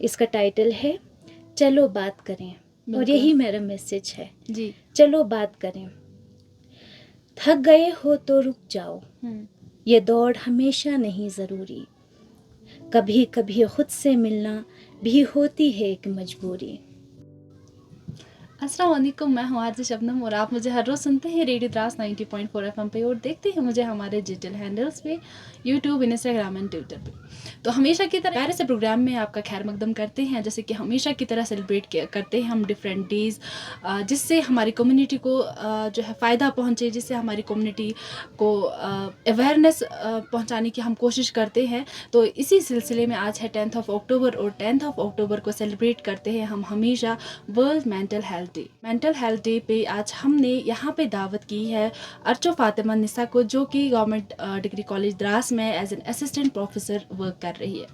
इसका टाइटल है चलो बात करें, और बिल्कुल। यही मेरा मैसेज है। जी। चलो बात करें। थक गए हो तो रुक जाओ, ये दौड़ हमेशा नहीं ज़रूरी, कभी कभी खुद से मिलना भी होती है एक मजबूरी। अस्सलाम वालेकुम, मैं हूँ आरजे शबनम और आप मुझे हर रोज़ सुनते हैं रेडियो द्रास 90.4 FM पे और देखते हैं मुझे हमारे डिजिटल हैंडल्स पे यूट्यूब, इंस्टाग्राम एंड ट्विटर पे। तो हमेशा की तरह प्यारे से प्रोग्राम में आपका खैर मकदम करते हैं, जैसे कि हमेशा की तरह सेलिब्रेट करते हैं हम डिफरेंट डेज़, जिससे हमारी कम्युनिटी को जो है फ़ायदा पहुँचे, जिससे हमारी कम्युनिटी को अवेयरनेस पहुँचाने की हम कोशिश करते हैं। तो इसी सिलसिले में आज है 10th ऑफ अक्टूबर और 10th ऑफ अक्टूबर को सेलिब्रेट करते हैं हम हमेशा world mental health day. Mental health day पे आज हमने यहाँ पे दावत की है अर्चो फातिमा निसा को, जो कि गवर्नमेंट डिग्री कॉलेज द्रास में as an assistant professor work कर रही है।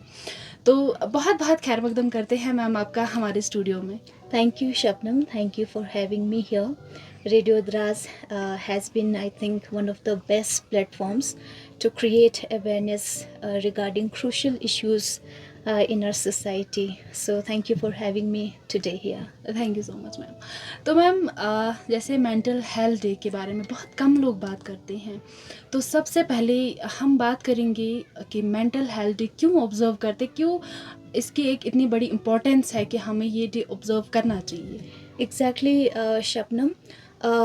तो बहुत बहुत खैर मकदम करते हैं मैम आपका हमारे स्टूडियो में। Thank you, Shabnam. Thank you for having me here. Radio Dras has been, I think, one of the best platforms to create awareness regarding crucial issues in our society. So, thank you for having me today here. Thank you so much ma'am. तो ma'am जैसे mental health day के बारे में बहुत कम लोग बात करते हैं, तो सबसे पहले हम बात करेंगे कि मेंटल हेल्थ डे क्यों ऑब्जर्व करते, क्यों इसकी एक इतनी बड़ी इम्पोर्टेंस है कि हमें ये डे ऑब्जर्व करना चाहिए। Exactly, Shabnam.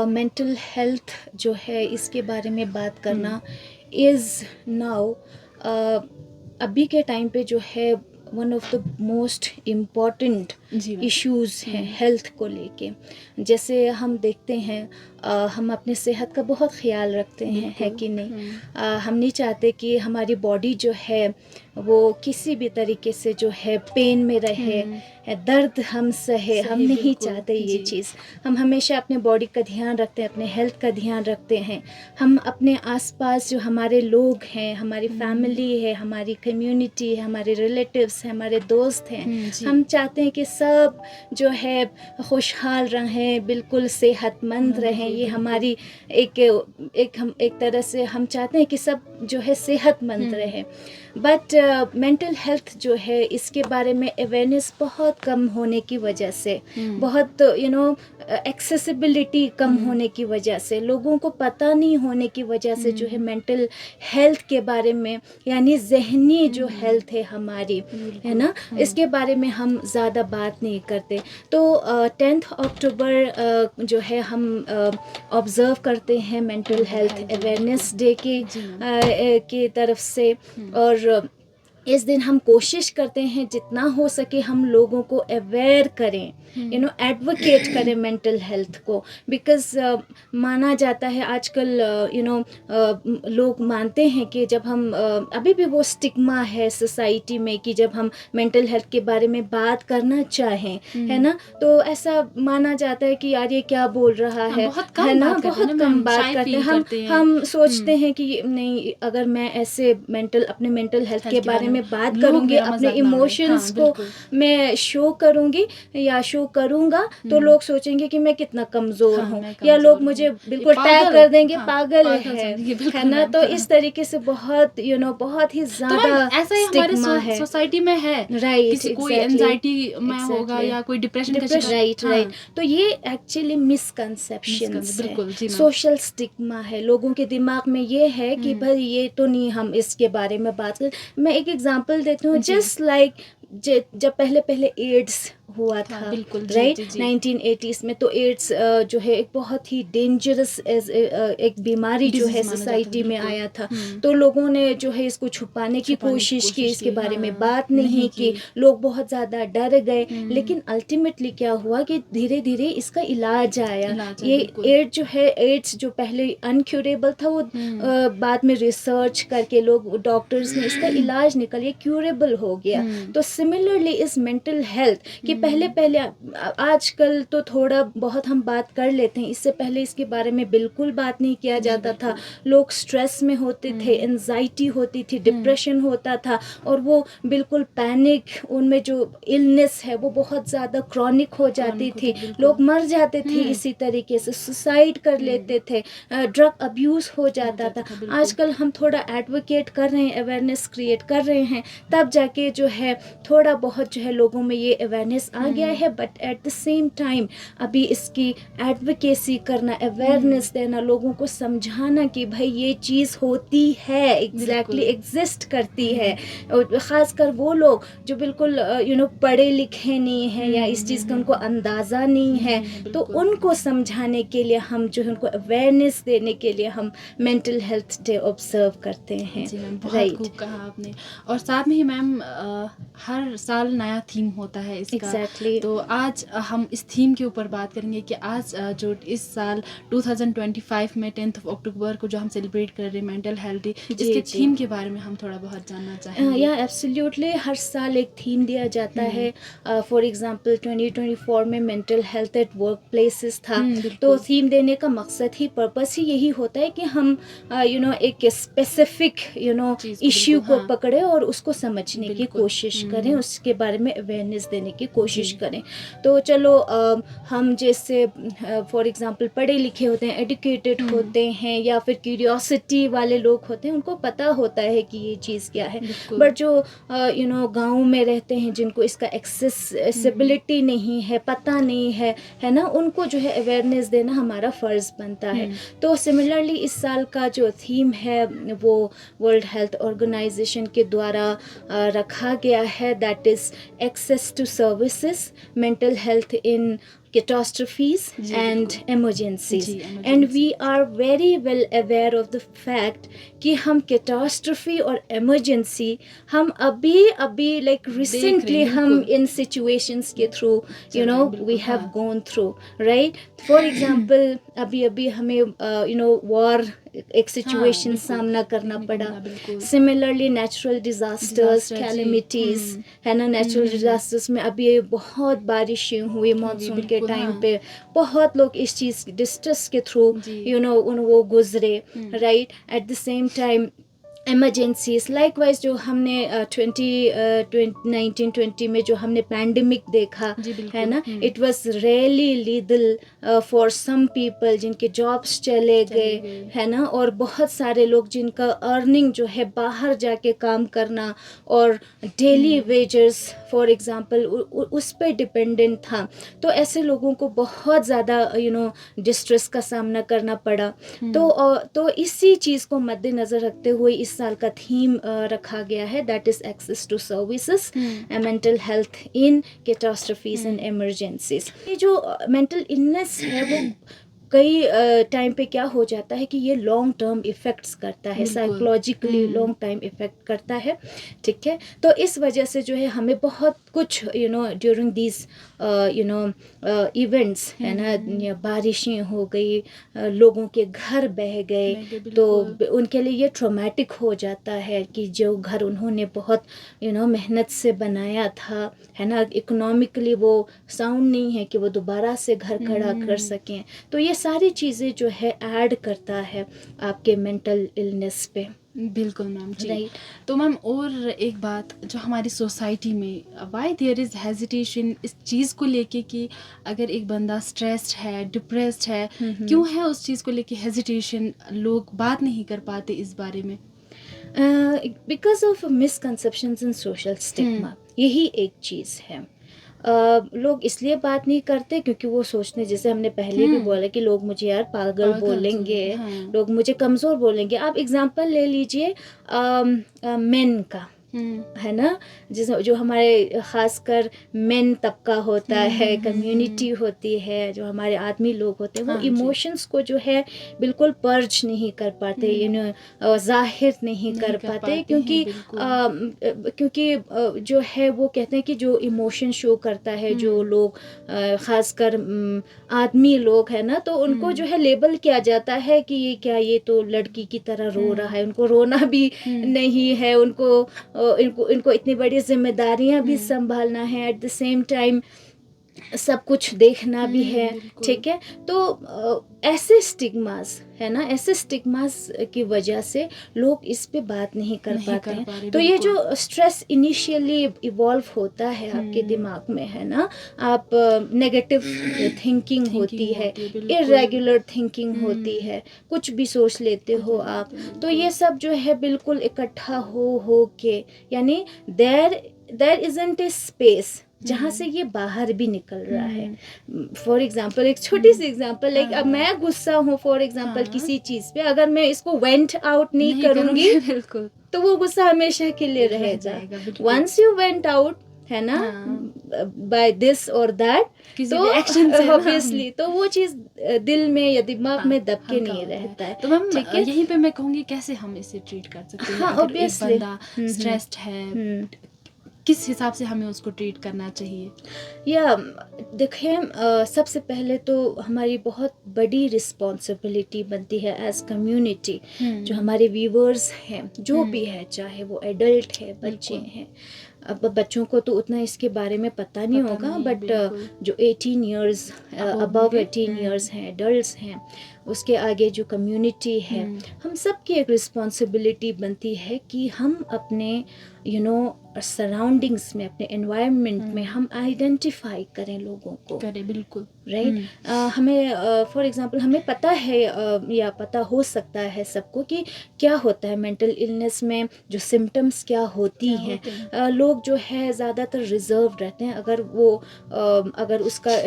मेंटल हेल्थ जो है इसके बारे में बात करना इज़ नाउ अभी के टाइम पे जो है one of the most important जी मैम। इश्यूज़ हैं हेल्थ को लेके। जैसे हम देखते हैं हम अपने सेहत का बहुत ख्याल रखते हैं, है कि नहीं? हम नहीं चाहते कि हमारी बॉडी जो है वो किसी भी तरीके से जो है पेन में रहे, दर्द हम सहे, हम नहीं बिल्कुल, चाहते ये जी। चीज़। हम हमेशा अपने बॉडी का ध्यान रखते हैं, अपने हेल्थ का ध्यान रखते हैं। हम अपने आसपास जो हमारे लोग हैं, हमारी फैमिली है, हमारी कम्युनिटी है, हमारे रिलेटिव्स हैं, हमारे दोस्त हैं, जी। हम चाहते हैं कि सब जो है खुशहाल रहें, बिल्कुल सेहतमंद रहें। ये हमारी एक तरह से हम चाहते हैं कि सब जो है सेहतमंद रहें। बट मेंटल हेल्थ जो है इसके बारे में अवेयरनेस बहुत कम होने की वजह से, बहुत एक्सेसिबिलिटी कम होने की वजह से, लोगों को पता नहीं होने की वजह से जो है मेंटल हेल्थ के बारे में, यानी जहनी जो हेल्थ है हमारी, है ना, इसके बारे में हम ज़्यादा बात नहीं करते। तो 10th अक्टूबर जो है हम ऑब्ज़र्व करते हैं मेंटल हेल्थ अवेयरनेस डे की तरफ से, और इस दिन हम कोशिश करते हैं जितना हो सके हम लोगों को अवेयर करें, एडवोकेट करें मेंटल हेल्थ को। बिकॉज माना जाता है आजकल, लोग मानते हैं कि जब हम अभी भी वो स्टिग्मा है सोसाइटी में कि जब हम मेंटल हेल्थ के बारे में बात करना चाहें, है ना, तो ऐसा माना जाता है कि यार ये क्या बोल रहा है, बहुत कम है ना, बात करते हैं बहुत ना कम मैम, बात shy करते feel हैं। करते हैं। हम सोचते हैं कि नहीं, अगर मैं ऐसे अपने मेंटल हेल्थ के बारे में बात करूंगी, अपने इमोशंस को मैं शो करूंगी या शो करूंगा, तो लोग सोचेंगे कि मैं कितना कमज़ोर हूँ, या लोग मुझे बिल्कुल टैग कर देंगे, पागल है ना। तो इस तरीके से बहुत बहुत ही ज़्यादा स्टिग्मा है सोसाइटी में है। राइट, किसी कोई एंजाइटी में होगा या कोई डिप्रेशन का शिकार, राइट। तो ये एक्चुअली मिसकंसेप्शंस बिल्कुल, जी है, मैम। सोशल स्टिग्मा है। लोगों के दिमाग में ये है कि भाई ये तो नहीं, हम इसके बारे में बात कर। मैं एक एग्जांपल देती हूँ, जस्ट लाइक जब पहले एड्स हुआ था, राइट, 1980s में, तो एड्स जो है एक बहुत ही डेंजरस एक बीमारी जो है सोसाइटी में आया था। तो लोगों ने जो है इसको छुपाने की कोशिश की, इसके बारे में बात नहीं की, लोग बहुत ज़्यादा डर गए। लेकिन अल्टीमेटली क्या हुआ कि धीरे धीरे इसका इलाज आया। ये एड्स जो है, एड्स जो पहले अनक्यूरेबल था, वो बाद में रिसर्च करके लोग डॉक्टर्स ने इसका इलाज निकाल, ये क्यूरेबल हो गया। तो सिमिलरली इस मेंटल हेल्थ कि पहले पहले आजकल तो थोड़ा बहुत हम बात कर लेते हैं, इससे पहले इसके बारे में बिल्कुल बात नहीं किया जाता था। लोग स्ट्रेस में होते थे, एंजाइटी होती थी, डिप्रेशन होता था, और वो बिल्कुल पैनिक, उनमें जो इलनेस है वो बहुत ज़्यादा क्रॉनिक हो जाती थी, लोग मर जाते थे इसी तरीके से, सुसाइड कर लेते थे, ड्रग अब्यूज़ हो जाता था। आजकल हम थोड़ा एडवोकेट कर रहे हैं, अवेयरनेस क्रिएट कर रहे हैं, तब जाके जो है थोड़ा बहुत जो है लोगों में ये अवेयरनेस आ गया है। But at the same time अभी इसकी एडवोकेसी करना, अवेयरनेस देना, लोगों को समझाना कि भाई ये चीज़ होती है, एग्जैक्टली एग्जिस्ट करती है, और ख़ासकर वो लोग जो बिल्कुल पढ़े लिखे नहीं हैं या इस चीज़ का उनको अंदाज़ा नहीं है, तो उनको समझाने के लिए हम जो है उनको अवेयरनेस देने के लिए हम मेंटल हेल्थ डे ऑब्जर्व करते हैं। जी मैम, बहुत खूब कहा आपने। और साथ में ही मैम हर साल नया थीम होता है इसका। एग्जैक्टली। तो आज हम इस थीम के ऊपर बात करेंगे कि आज जो इस साल 2025 में 10 अक्टूबर को जो हम सेलिब्रेट कर रहे हैं मेंटल हेल्थ डे, इसके थीम के बारे में हम थोड़ा बहुत जानना चाहेंगे। या एब्सोल्युटली, हर साल एक थीम दिया जाता है। फॉर एग्जांपल 2024 में mental health at work places था। तो थीम देने का मकसद ही, पर्पस ही यही होता है कि हम एक स्पेसिफिक इश्यू को पकड़े और उसको समझने की कोशिश करें, उसके बारे में अवेयरनेस देने की कोशिश करें। तो चलो हम जैसे फॉर एग्जांपल पढ़े लिखे होते हैं, एजुकेटेड होते हैं, या फिर क्यूरियोसिटी वाले लोग होते हैं, उनको पता होता है कि ये चीज़ क्या है। बट जो गाँव में रहते हैं, जिनको इसका एक्सेसिबिलिटी नहीं है, पता नहीं है ना, उनको जो है अवेयरनेस देना हमारा फ़र्ज़ बनता है। तो सिमिलरली इस साल का जो थीम है वो वर्ल्ड हेल्थ ऑर्गेनाइजेशन के द्वारा रखा गया है, that is access to services, mental health in catastrophes and emergencies. And we are very well aware of the fact कि हम catastrophe और emergency हम अभी like recently हम इन situations के through we have gone through, right? For example अभी हमें war एक सिचुएशन सामना करना पड़ा। सिमिलरली नेचुरल डिज़ास्टर्स, कैलेमिटीज़ है ना, नेचुरल डिज़ास्टर्स में अभी बहुत बारिशें हुई मॉनसून के टाइम पे, बहुत लोग इस चीज़ डिस्ट्रेस के थ्रू वो गुजरे, right. Eight the same time emergencies likewise जो हमने 1920 में जो हमने पैंडमिक देखा है ना, it was really lethal for some people, जिनके जॉब्स चले गए है ना, और बहुत सारे लोग जिनका अर्निंग जो है बाहर जाके काम करना और डेली वेजेस फॉर एग्जांपल उस पर डिपेंडेंट था। तो ऐसे लोगों को बहुत ज़्यादा डिस्ट्रेस का सामना करना पड़ा। तो इसी चीज़ को मद्देनज़र रखते हुए इस साल का थीम रखा गया है, that is access to services and mental health in catastrophes and emergencies. ये जो मेंटल इलनेस है वो कई टाइम पे क्या हो जाता है कि ये लॉन्ग टर्म इफ़ेक्ट्स करता है, साइकोलॉजिकली लॉन्ग टाइम इफ़ेक्ट करता है, ठीक है। तो इस वजह से जो है हमें बहुत कुछ ड्यूरिंग दिस इवेंट्स है ना, बारिशें हो गई, लोगों के घर बह गए, तो उनके लिए ये ट्रॉमेटिक हो जाता है कि जो घर उन्होंने बहुत मेहनत से बनाया था है ना, इकोनॉमिकली वो साउंड नहीं है कि वो दोबारा से घर खड़ा कर सकें। तो ये सारी चीज़ें जो है ऐड करता है आपके मेंटल इलनेस पे। बिल्कुल मैम जी। तो मैम और एक बात, जो हमारी सोसाइटी में वाई देयर इज़ हेजिटेशन इस चीज़ को लेके कि अगर एक बंदा स्ट्रेस्ड है, डिप्रेस्ड है, क्यों है उस चीज़ को लेके हेजिटेशन, लोग बात नहीं कर पाते इस बारे में? Because of misconceptions and social stigma, यही एक चीज़ है। लोग इसलिए बात नहीं करते क्योंकि वो सोचते, जैसे हमने पहले भी बोला कि लोग मुझे यार पागल बोलेंगे, लोग मुझे कमज़ोर बोलेंगे। आप एग्जांपल ले लीजिए मेन का, है ना, जो हमारे ख़ासकर मेन तबका होता है, कम्युनिटी होती है, जो हमारे आदमी लोग होते हैं, वो इमोशंस को जो है बिल्कुल पर्ज नहीं कर पाते, ज़ाहिर नहीं कर पाते, क्योंकि जो है वो कहते हैं कि जो इमोशन शो करता है, जो लोग ख़ासकर आदमी लोग है ना, तो उनको जो है लेबल किया जाता है कि ये क्या, ये तो लड़की की तरह रो रहा है, उनको रोना भी नहीं है, इनको इतनी बड़ी जिम्मेदारियां भी संभालना है। एट द सेम टाइम सब कुछ देखना भी है, बिल्कुल। ठीक है। तो ऐसे स्टिग्मास है ना, ऐसे स्टिग्मास की वजह से लोग इस पे बात नहीं कर नहीं पाते कर हैं। पा रहे, तो ये बिल्कुल। जो स्ट्रेस इनिशियली इवॉल्व होता है आपके दिमाग में, है ना, आप नेगेटिव थिंकिंग होती है, बिल्कुल। इरेगुलर थिंकिंग होती है, कुछ भी सोच लेते हो आप। तो ये सब जो है बिल्कुल इकट्ठा हो के, यानी देयर इजंट ए स्पेस जहाँ से ये बाहर भी निकल रहा है। फॉर एग्जाम्पल, एक छोटी सी एग्जाम्पल, लाइक अब मैं गुस्सा हूँ फॉर एग्जाम्पल हाँ। किसी चीज़ पे, अगर मैं इसको वेंट आउट नहीं करूँगी बिल्कुल तो वो गुस्सा हमेशा के लिए रह रहेगा। जाएगा, बिल्कुल। वंस यू वेंट आउट, है ना, हाँ। बाय दिस और दैट, किसी तो भी एक्शन से ना, ऑब्वियसली तो वो चीज़ दिल में या दिमाग हाँ, में दब के हल्का नहीं होता रहता है। तो मैम ठीक है, यहीं पे मैं कहूँगी कैसे हम इसे ट्रीट कर सकते हैं, हाँ अगर एक ऑब्वियसली। बंदा स्ट्रेस्ड है, किस हिसाब से हमें उसको ट्रीट करना चाहिए? या देखिए, सबसे पहले तो हमारी बहुत बड़ी रिस्पॉन्सिबिलिटी बनती है एज कम्युनिटी, जो हमारे व्यूवर्स हैं, जो भी है, चाहे वो एडल्ट है, बच्चे हैं। अब बच्चों को तो उतना इसके बारे में पता नहीं होगा, बट जो 18 इयर्स अबव 18 इयर्स हैं, एडल्ट्स हैं, उसके आगे जो कम्युनिटी है, हम सब की एक रिस्पॉन्सिबिलिटी बनती है कि हम अपने सराउंडिंग्स में, अपने एनवायरनमेंट में हम आइडेंटिफाई करें लोगों को, करें, बिल्कुल। राइट। हमें फॉर एग्जांपल हमें पता है या पता हो सकता है सबको कि क्या होता है मेंटल इलनेस में, जो सिम्टम्स क्या होती हैं। लोग जो है ज़्यादातर रिजर्व रहते हैं, अगर उसका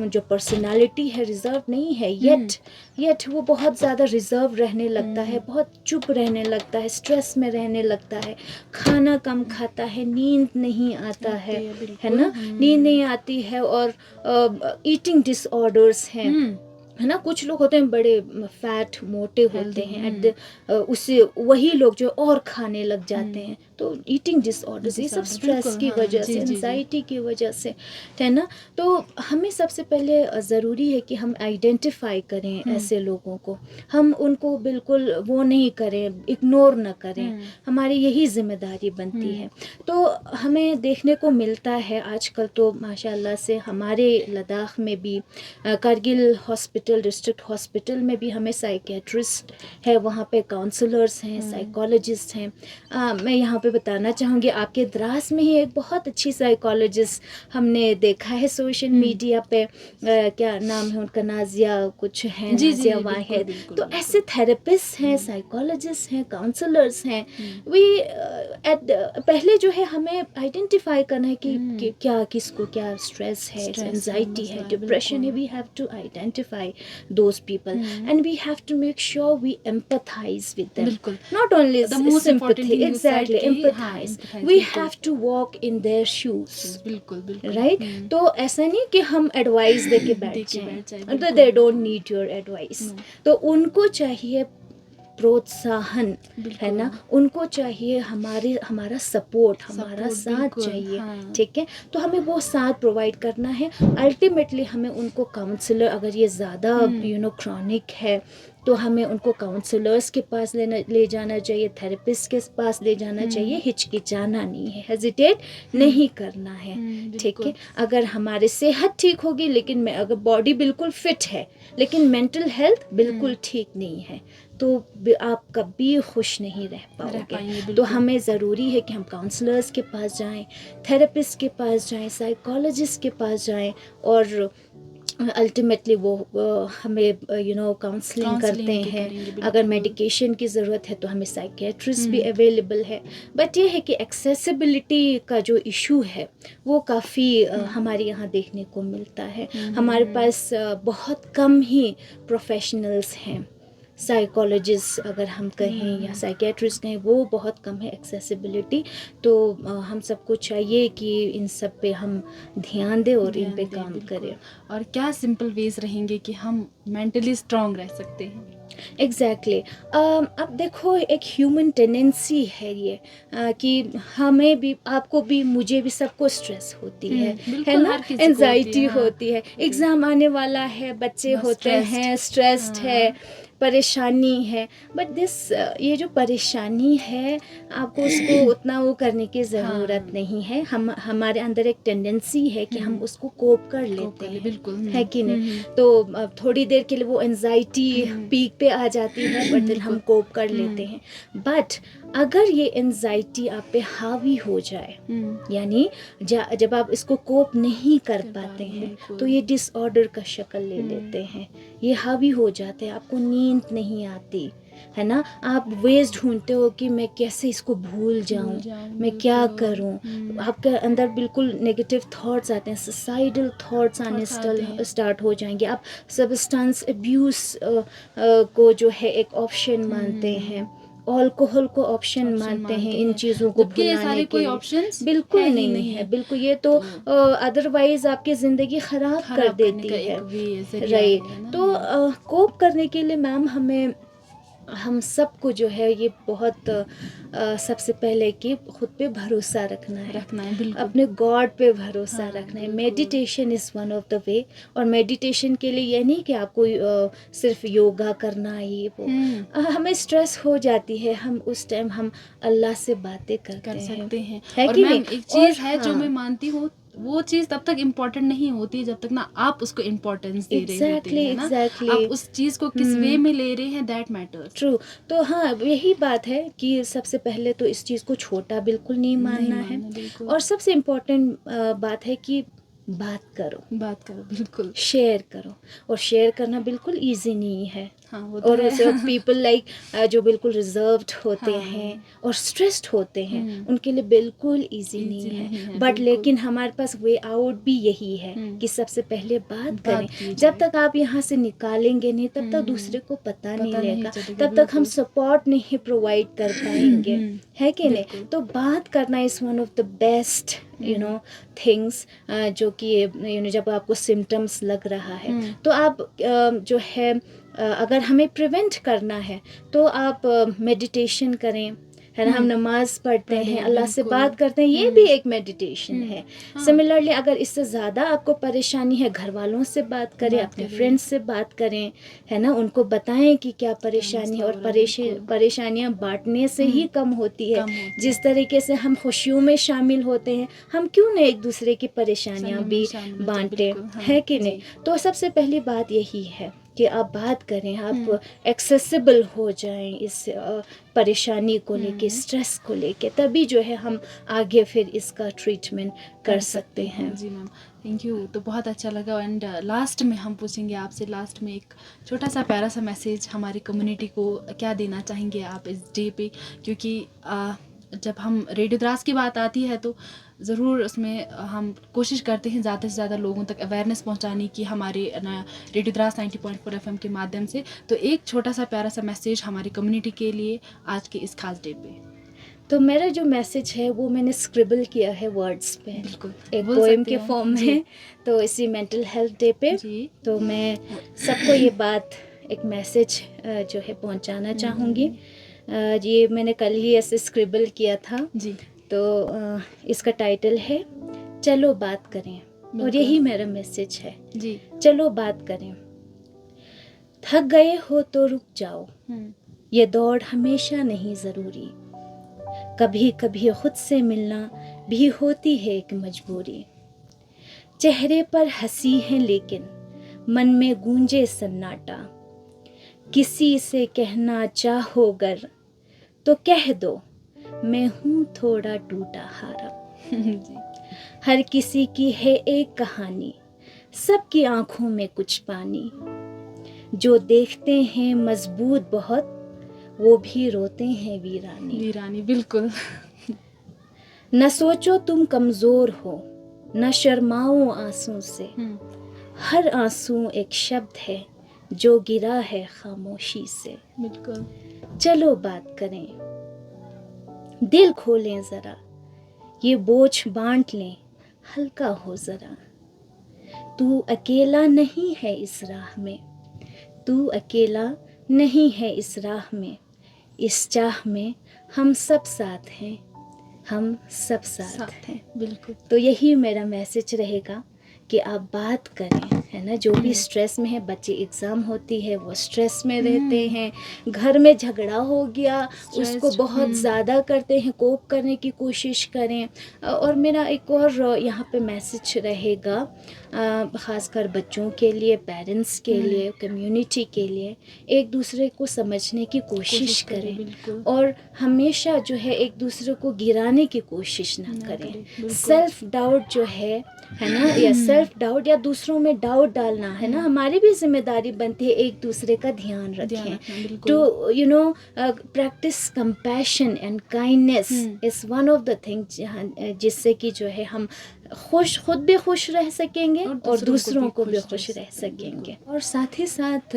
जो पर्सनालिटी है रिजर्व नहीं है येट वो बहुत ज़्यादा रिजर्व रहने लगता है, बहुत चुप रहने लगता है, स्ट्रेस में रहने लगता है, खाना कम खाता है, नींद नहीं आता है ना, नींद नहीं आती है, और ईटिंग डिसऑर्डर्स हैं, है ना। कुछ लोग होते हैं बड़े फैट मोटे होते हैं, उससे वही लोग जो और खाने लग जाते हैं, तो ईटिंग डिसऑर्डर्स, ये सब स्ट्रेस की वजह से, एंजाइटी की वजह से, है ना। तो हमें सबसे पहले ज़रूरी है कि हम आइडेंटिफाई करें ऐसे लोगों को, हम उनको बिल्कुल वो नहीं करें, इग्नोर ना करें, हमारी यही जिम्मेदारी बनती है। तो हमें देखने को मिलता है आजकल तो माशाल्लाह से, हमारे लद्दाख में भी कारगिल हॉस्पिटल, डिस्ट्रिक्ट हॉस्पिटल में भी हमें साइकेट्रिस्ट है, वहाँ पे काउंसलर्स हैं, साइकोलॉजिस्ट हैं। मैं यहाँ पे बताना चाहूँगी, आपके द्रास में ही एक बहुत अच्छी साइकोलॉजिस्ट हमने देखा है सोशल मीडिया पे, क्या नाम है उनका, नाजिया कुछ है, नाजिया वाहिद। तो ऐसे थेरेपिस्ट हैं, साइकोलॉजिस्ट हैं, काउंसलर्स हैं। पहले जो है हमें आइडेंटिफाई करना है कि क्या, किसको क्या स्ट्रेस है, एंजाइटी है, डिप्रेशन है। We have to identify those people and we have to make sure we empathize with them, not only sympathy, exactly, empathize. We have to walk in their shoes, बिल्कुल, right? तो ऐसा नहीं कि हम advice दे के बैठ जाएं, तो they don't need your advice. तो उनको चाहिए प्रोत्साहन, है ना, उनको चाहिए हमारा सपोर्ट, हमारा साथ चाहिए, ठीक है। तो हमें वो साथ प्रोवाइड करना है। अल्टीमेटली हमें उनको काउंसलर, अगर ये ज़्यादा क्रॉनिक है तो हमें उनको काउंसलर्स के पास ले जाना चाहिए, थेरेपिस्ट के पास ले जाना चाहिए, हिचकिचाना नहीं है, हेजिटेट नहीं करना है, ठीक है। अगर हमारी सेहत ठीक होगी, लेकिन अगर बॉडी बिल्कुल फिट है लेकिन मेंटल हेल्थ बिल्कुल ठीक नहीं है, तो आप कभी खुश नहीं रह पाओगे। तो हमें ज़रूरी है कि हम काउंसलर्स के पास जाएं, थेरेपिस्ट के पास जाएं, साइकोलॉजिस्ट के पास जाएं, और अल्टीमेटली वो हमें काउंसलिंग करते हैं। अगर मेडिकेशन की ज़रूरत है तो हमें साइकेट्रिस्ट भी अवेलेबल है। बट ये है कि एक्सेसिबिलिटी का जो इशू है वो काफ़ी हमारे यहाँ देखने को मिलता है। हमारे पास बहुत कम ही प्रोफेशनल्स हैं, साइकोलॉजिस्ट अगर हम कहें या साइकेट्रिस्ट कहें, वो बहुत कम है एक्सेसिबिलिटी। तो हम सबको चाहिए कि इन सब पे हम ध्यान दें और इन पे काम करें। और क्या सिंपल वेज रहेंगे कि हम मेंटली स्ट्रांग रह सकते हैं? एग्जैक्टली अब देखो, एक ह्यूमन टेंडेंसी है ये कि हमें भी, आपको भी, मुझे भी, सबको स्ट्रेस होती है ना, एंजाइटी होती है। एग्ज़ाम आने वाला है, बच्चे होते हैं, स्ट्रेस्ड है, परेशानी है, बट ये जो परेशानी है आपको उसको उतना वो करने की ज़रूरत हाँ। नहीं है। हमारे अंदर एक टेंडेंसी है कि हम उसको कोप कर लेते हैं, बिल्कुल। है कि नहीं? तो थोड़ी देर के लिए वो एंजाइटी पीक पे आ जाती है, बट देन हम कोप कर लेते हैं। बट अगर ये एंजाइटी आप पे हावी हो जाए, यानी जब आप इसको कोप नहीं कर पाते हैं, तो ये डिसऑर्डर का शक्ल ले लेते हैं, ये हावी हो जाते हैं, आपको नींद नहीं आती है ना, आप वेज ढूंढते हो कि मैं कैसे इसको भूल जाऊं, मैं क्या करूं, आपके अंदर बिल्कुल नेगेटिव थॉट्स आते हैं, सुसाइडल थॉट्स आने स्टार्ट हो जाएंगे, आप सब्सटेंस अब्यूज़ को जो है एक ऑप्शन मानते हैं, अल्कोहल को ऑप्शन मानते हैं इन चीज़ों को भुलाने के लिए। बिल्कुल नहीं है, बिल्कुल, ये तो अदरवाइज आपकी ज़िंदगी ख़राब कर देती है, राइट। तो कोप करने के लिए मैम हम सबको जो है ये बहुत सबसे पहले कि खुद पे भरोसा रखना है, बिल्कुल। अपने गॉड पे भरोसा रखना है। Meditation is one of the way. और मेडिटेशन के लिए ये नहीं कि आपको सिर्फ योगा करना है, ये वो हमें स्ट्रेस हो जाती है, हम उस टाइम हम अल्लाह से बातें कर सकते हैं, है और कि मैम नहीं? एक चीज़ है जो मैं मानती हूँ, वो चीज़ तब तक इम्पोर्टेंट नहीं होती जब तक ना आप उसको इम्पोर्टेंस दे रहे होते हैं ना, आप उस चीज़ को किस वे में ले रहे हैं, दैट मैटर्स। ट्रू। तो हाँ, यही बात है कि सबसे पहले तो इस चीज़ को छोटा बिल्कुल नहीं मानना है, और सबसे इम्पोर्टेंट बात है कि बात करो, बिल्कुल, शेयर करो। और शेयर करना बिल्कुल इजी नहीं है। हाँ, वो तो और पीपल लाइक जो बिल्कुल रिजर्व्ड होते हैं और स्ट्रेस्ड होते हैं, उनके लिए बिल्कुल इजी नहीं है। बट लेकिन हमारे पास वे आउट भी यही है कि सबसे पहले बात करें। जब तक आप यहाँ से निकालेंगे नहीं, तब तक दूसरे को पता नहीं लगेगा, तब तक हम सपोर्ट नहीं प्रोवाइड कर पाएंगे, है कि नहीं? तो बात करना is one of the best things, जो कि जब आपको सिम्टम्स लग रहा है, तो आप जो है अगर हमें प्रिवेंट करना है तो आप मेडिटेशन करें, है ना, हम नमाज पढ़ते हैं, अल्लाह से बात करते हैं, ये भी एक मेडिटेशन है। सिमिलरली अगर इससे ज़्यादा आपको परेशानी है, घर वालों से बात करें, अपने फ्रेंड्स से बात करें, है ना, उनको बताएं कि क्या परेशानी है, और परेशानियां बांटने से ही कम होती है। जिस तरीके से हम खुशियों में शामिल होते हैं, हम क्यों ना एक दूसरे की परेशानियां भी बांटें, है कि नहीं? तो सबसे पहली बात यही है कि आप बात करें, आप एक्सेसिबल हो जाएं इस परेशानी को लेके, स्ट्रेस को लेके, तभी जो है हम आगे फिर इसका ट्रीटमेंट कर सकते हैं। जी मैम, थैंक यू। तो बहुत अच्छा लगा। एंड लास्ट में हम पूछेंगे आपसे, लास्ट में एक छोटा सा प्यारा सा मैसेज हमारी कम्युनिटी को क्या देना चाहेंगे आप इस डे पे, क्योंकि जब हम रेडियो द्रास की बात आती है तो ज़रूर उसमें हम कोशिश करते हैं ज़्यादा से ज़्यादा लोगों तक अवेयरनेस पहुंचाने की हमारे रेडियो द्रास 90.4 FM के माध्यम से। तो एक छोटा सा प्यारा सा मैसेज हमारी कम्युनिटी के लिए आज के इस खास डे पे। तो मेरा जो मैसेज है वो मैंने स्क्रिबल किया है वर्ड्स पे, बिल्कुल, एक पोएम के फॉर्म में। तो इसी मेंटल हेल्थ डे पे तो मैं सबको ये बात, एक मैसेज जो है पहुंचाना चाहूँगी। ये मैंने कल ही ऐसे स्क्रिबल किया था जी। तो इसका टाइटल है चलो बात करें, और यही मेरा मैसेज है जी। चलो बात करें। थक गए हो तो रुक जाओ, ये दौड़ हमेशा नहीं ज़रूरी, कभी कभी खुद से मिलना भी होती है एक मजबूरी। चेहरे पर हंसी है लेकिन मन में गूंजे सन्नाटा, किसी से कहना चाहो गर तो कह दो मैं हूँ थोड़ा टूटा हारा। हर किसी की है एक कहानी, सबकी आंखों में कुछ पानी, जो देखते हैं मजबूत बहुत वो भी रोते हैं वीरानी। बिल्कुल। न सोचो तुम कमजोर हो, न शर्माओ आंसू से, हर आंसू एक शब्द है जो गिरा है खामोशी से। बिल्कुल। चलो बात करें, दिल खोलें जरा, ये बोझ बांट लें, हल्का हो जरा। तू अकेला नहीं है इस राह में, तू अकेला नहीं है इस राह में, इस चाह में हम सब साथ हैं, हम सब साथ हैं। बिल्कुल। तो यही मेरा मैसेज रहेगा कि आप बात करें, है ना, जो भी स्ट्रेस में है, बच्चे एग्ज़ाम होती है वो स्ट्रेस में रहते हैं, घर में झगड़ा हो गया उसको बहुत ज़्यादा करते हैं, कोप करने की कोशिश करें। और मेरा एक और यहाँ पे मैसेज रहेगा, ख़ासकर बच्चों के लिए, पेरेंट्स के लिए, कम्युनिटी के लिए, एक दूसरे को समझने की कोशिश करें बिल्कुल और हमेशा जो है एक दूसरे को गिराने की कोशिश ना करें। बिल्कुल। सेल्फ डाउट जो है ना, या सेल्फ डाउट या दूसरों में डाउट डालना है ना, हमारी भी जिम्मेदारी बनती है एक दूसरे का ध्यान रखें। बिल्कुल to you know practice compassion and kindness is one of the thing जिससे कि जो है हम खुद भी खुश रह सकेंगे और दूसरों को भी खुश रह सकेंगे। और साथ ही साथ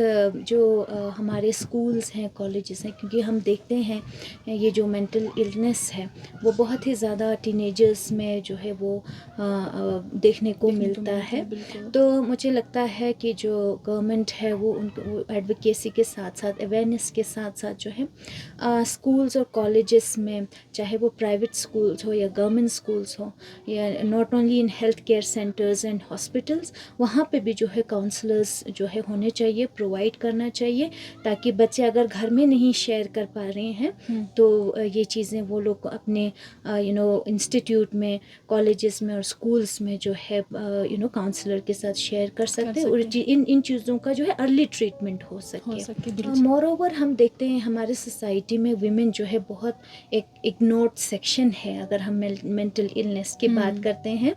जो हमारे स्कूल्स हैं, कॉलेजेस हैं, क्योंकि हम देखते हैं ये जो मेंटल इलनेस है वो बहुत ही ज़्यादा टीनेजर्स में जो है वो देखने को मिलता है। तो मुझे लगता है कि जो गवर्नमेंट है वो उनको एडवोकेसी के साथ साथ, अवेयरनेस के साथ साथ जो है स्कूल्स और कॉलेजेस में, चाहे वो प्राइवेट स्कूल्स हो या गवर्नमेंट स्कूल्स हो, या not only in health care centres and hospitals, वहाँ पे भी जो है काउंसलर्स जो है होने चाहिए, प्रोवाइड करना चाहिए, ताकि बच्चे अगर घर में नहीं शेयर कर पा रहे हैं तो ये चीज़ें वो लोग अपने इंस्टीट्यूट में, कॉलेजेस में और स्कूल्स में जो है काउंसलर के साथ शेयर कर सकते हैं, और इन चीज़ों का जो है अर्ली ट्रीटमेंट हो सके। मोर ओवर हम देखते हैं हमारे सोसाइटी में विमेन जो है बहुत एक इग्नोर्ड सेक्शन है। अगर हम मेंटल इलनेस की बात करते हैं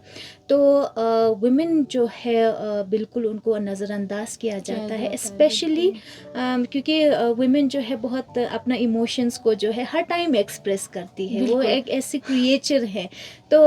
तो वुमेन जो है बिल्कुल उनको नज़रअंदाज किया जाता है, स्पेशली क्योंकि वुमेन जो है बहुत अपना इमोशंस को जो है हर टाइम एक्सप्रेस करती है। वो एक ऐसी क्रिएचर है। तो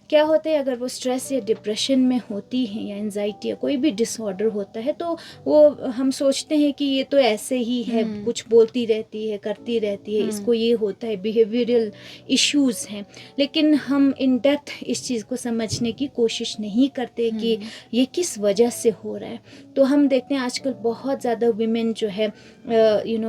क्या होता है, अगर वो स्ट्रेस या डिप्रेशन में होती हैं या एंजाइटी या कोई भी डिसऑर्डर होता है तो वो हम सोचते हैं कि ये तो ऐसे ही है, कुछ बोलती रहती है, करती रहती है, इसको ये होता है, बिहेवियरल इश्यूज़ हैं। लेकिन हम इन डेप्थ इस चीज़ को समझने की कोशिश नहीं करते कि ये किस वजह से हो रहा है। तो हम देखते हैं आजकल बहुत ज़्यादा विमेन जो है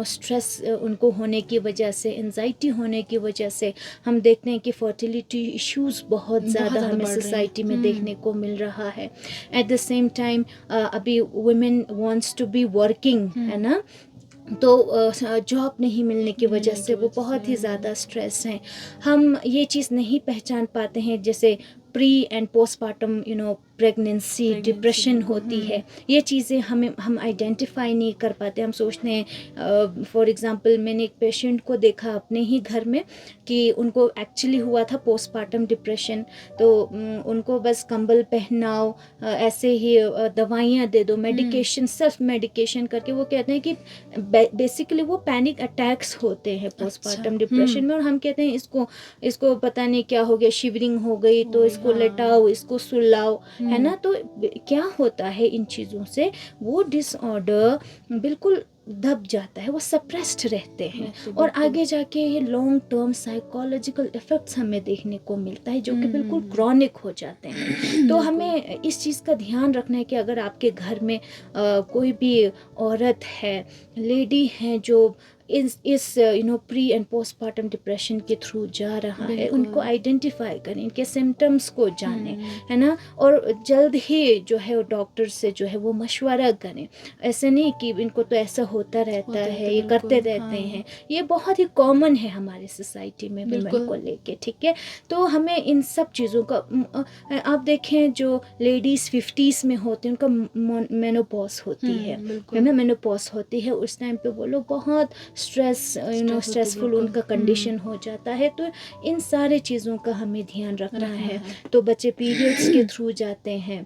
स्ट्रेस उनको होने की वजह से, एंजाइटी होने की वजह से हम देखते हैं कि फर्टिलिटी इश्यूज़ बहुत ज़्यादा हमें सोसाइटी में देखने को मिल रहा है। एट द सेम टाइम अभी women wants to be working, है ना, तो जॉब नहीं मिलने की वजह से वो बहुत ही ज़्यादा स्ट्रेस हैं। हम ये चीज़ नहीं पहचान पाते हैं, जैसे pre and postmortem pregnancy depression होती है, ये चीज़ें हम आइडेंटिफाई नहीं कर पाते। हम सोचते हैं, फॉर एग्ज़ाम्पल मैंने एक पेशेंट को देखा अपने ही घर में कि उनको एक्चुअली हुआ था पोस्टमार्टम डिप्रेशन। तो उनको बस कंबल पहनाओ, ऐसे ही दवाइयाँ दे दो, मेडिकेशन, सेल्फ मेडिकेशन करके, वो कहते हैं कि बेसिकली वो पैनिक अटैक्स होते हैं पोस्टमार्टम डिप्रेशन में। और हम कहते हैं इसको पता नहीं क्या हो गया, शिवरिंग हो गई, तो इसको लेटाओ, इसको सुलाओ, है ना। तो क्या होता है इन चीज़ों से, वो डिसऑर्डर बिल्कुल दब जाता है, वो सप्रेस्ड रहते हैं, और आगे जाके ये लॉन्ग टर्म साइकोलॉजिकल इफ़ेक्ट्स हमें देखने को मिलता है, जो कि बिल्कुल क्रॉनिक हो जाते हैं। तो हमें इस चीज़ का ध्यान रखना है कि अगर आपके घर में कोई भी औरत है, लेडी है जो इस प्री एंड पोस्टमार्टम डिप्रेशन के थ्रू जा रहा है, उनको आइडेंटिफाई करें, इनके सिम्टम्स को जानें, है ना, और जल्द ही जो है डॉक्टर से जो है वो मशवरा करें। ऐसे नहीं कि इनको तो ऐसा होता रहता है, ये करते रहते हैं, ये बहुत ही कॉमन है हमारी सोसाइटी में वुमेन को लेके, ठीक है। तो हमें इन सब चीज़ों का, आप देखें जो लेडीज़ 50s में होती हैं उनका मेनोपॉज होती है ना, मेनोपॉज होती है, उस टाइम पे वो लोग बहुत स्ट्रेसफुल उनका कंडीशन हो जाता है। तो इन सारे चीज़ों का हमें ध्यान रखना है। तो बच्चे पीरियड्स के थ्रू जाते हैं,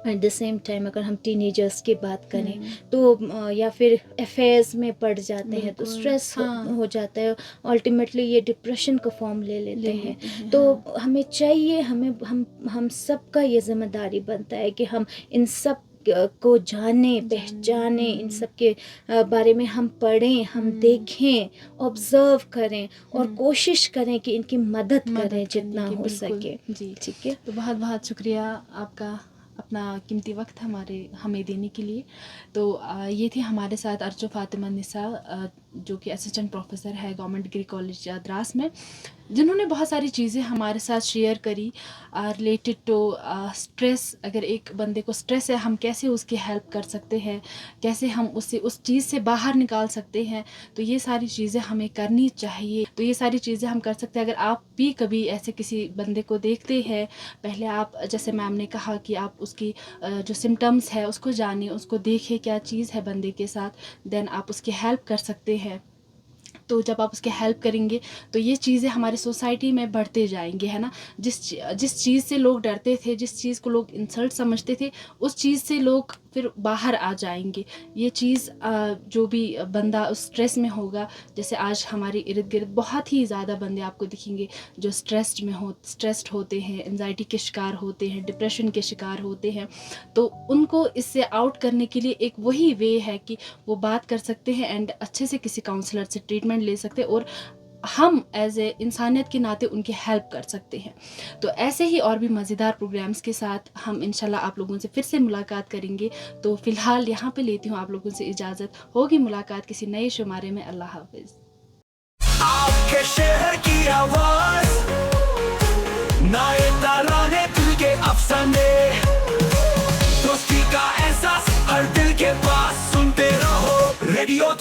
एट द सेम टाइम अगर हम टीनेजर्स की बात करें तो या फिर अफेयर्स में पड़ जाते हैं तो स्ट्रेस हो जाता है, अल्टीमेटली ये डिप्रेशन का फॉर्म ले लेते हैं। तो हमें चाहिए, हम सबका ये जिम्मेदारी बनता है कि हम इन सब को जाने, पहचाने, इन सब के बारे में हम पढ़ें, हम देखें, ऑब्ज़र्व करें और कोशिश करें कि इनकी मदद करें जितना हो सके। जी, ठीक है। तो बहुत बहुत शुक्रिया आपका अपना कीमती वक्त हमें देने के लिए। तो ये थी हमारे साथ अर्जो फातिमा निसा, जो कि असिस्टेंट प्रोफेसर है गवर्नमेंट डिग्री कॉलेज द्रास में। जिन्होंने बहुत सारी चीज़ें हमारे साथ शेयर करी रिलेटेड टू स्ट्रेस। अगर एक बंदे को स्ट्रेस है, हम कैसे उसकी हेल्प कर सकते हैं, कैसे हम उसे उस चीज़ से बाहर निकाल सकते हैं, तो ये सारी चीज़ें हमें करनी चाहिए। तो ये सारी चीज़ें हम कर सकते हैं। अगर आप भी कभी ऐसे किसी बंदे को देखते हैं, पहले आप, जैसे मैम ने कहा कि आप उसकी जो सिम्टम्स है उसको जानिए, उसको देखें क्या चीज़ है बंदे के साथ, देन आप उसकी हेल्प कर सकते हैं। तो जब आप उसके हेल्प करेंगे तो ये चीज़ें हमारे सोसाइटी में बढ़ते जाएंगे, है ना। जिस चीज़ से लोग डरते थे, जिस चीज़ को लोग इंसल्ट समझते थे, उस चीज़ से लोग फिर बाहर आ जाएंगे। ये चीज़ जो भी बंदा उस स्ट्रेस में होगा, जैसे आज हमारे इर्द गिर्द बहुत ही ज़्यादा बंदे आपको दिखेंगे जो स्ट्रेस्ड होते हैं, एंजाइटी के शिकार होते हैं, डिप्रेशन के शिकार होते हैं। तो उनको इससे आउट करने के लिए एक वही वे है कि वो बात कर सकते हैं एंड अच्छे से किसी काउंसलर से ट्रीटमेंट ले सकते हैं, और हम एज ए इंसानियत के नाते उनकी हेल्प कर सकते हैं। तो ऐसे ही और भी मज़ेदार प्रोग्राम्स के साथ हम इंशाल्लाह आप लोगों से फिर से मुलाकात करेंगे। तो फ़िलहाल यहाँ पे लेती हूँ आप लोगों से इजाज़त। होगी मुलाकात किसी नए शुमारे में। अल्लाह हाफिज़। आपके शहर की आवाज़, नए तराने, दिल के अफसाने, दोस्ती का एहसास हर दिल के पास। सुनते रहो रेडियो